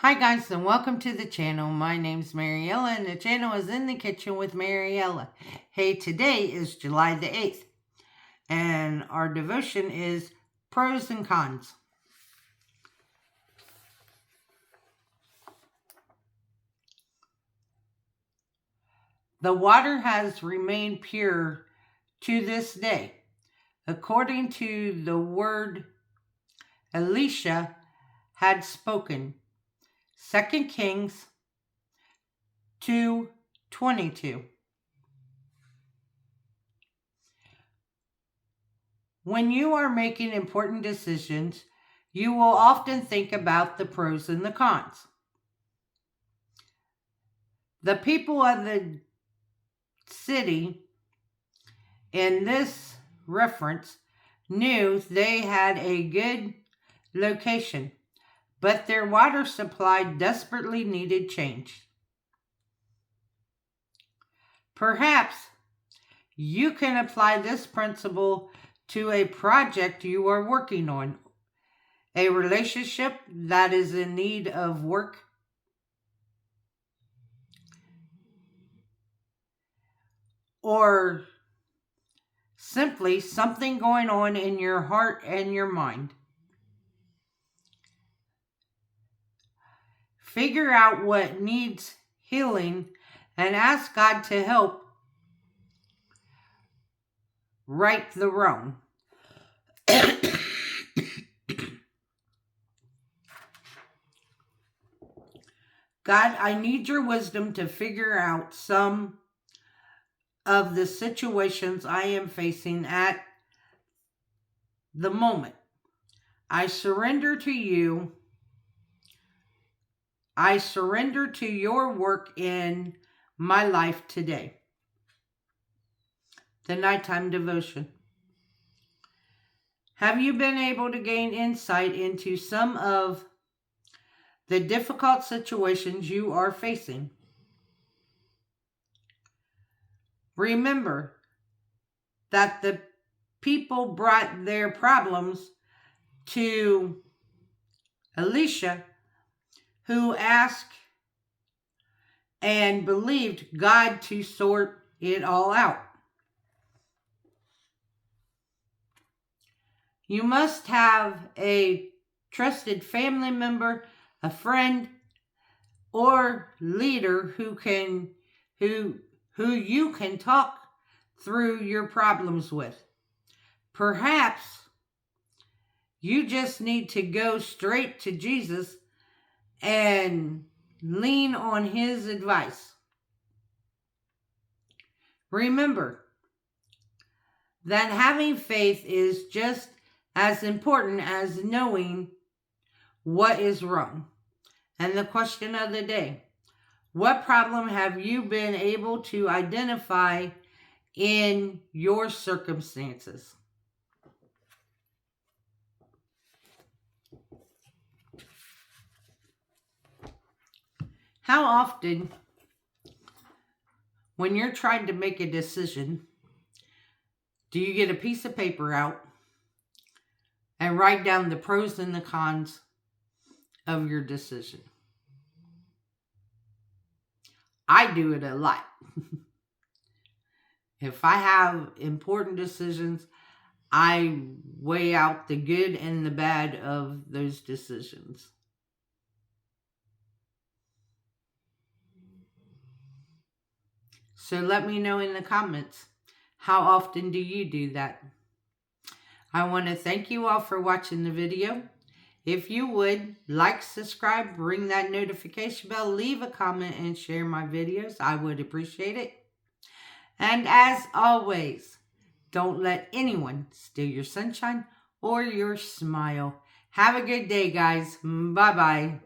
Hi guys and welcome to the channel. My name's Mariella and the channel is In the Kitchen with Mariella. Hey, today is July the 8th and our devotion is Pros and Cons. The water has remained pure to this day, according to the word Elisha had spoken. 2 Kings 2:22. When you are making important decisions, you will often think about the pros and the cons. The people of the city in this reference knew they had a good location, but their water supply desperately needed change. Perhaps you can apply this principle to a project you are working on, a relationship that is in need of work, or simply something going on in your heart and your mind. Figure out what needs healing and ask God to help right the wrong. God, I need your wisdom to figure out some of the situations I am facing at the moment. I surrender to you. I surrender to your work in my life today. The nighttime devotion. Have you been able to gain insight into some of the difficult situations you are facing? Remember that the people brought their problems to Elisha, who asked and believed God to sort it all out. You must have a trusted family member, a friend, or leader who you can talk through your problems with. Perhaps you just need to go straight to Jesus and lean on his advice. Remember that having faith is just as important as knowing what is wrong. And the question of the day: what problem have you been able to identify in your circumstances? How often, when you're trying to make a decision, do you get a piece of paper out and write down the pros and the cons of your decision? I do it a lot. If I have important decisions, I weigh out the good and the bad of those decisions. So let me know in the comments, how often do you do that? I want to thank you all for watching the video. If you would, like, subscribe, ring that notification bell, leave a comment, and share my videos. I would appreciate it. And as always, don't let anyone steal your sunshine or your smile. Have a good day, guys. Bye-bye.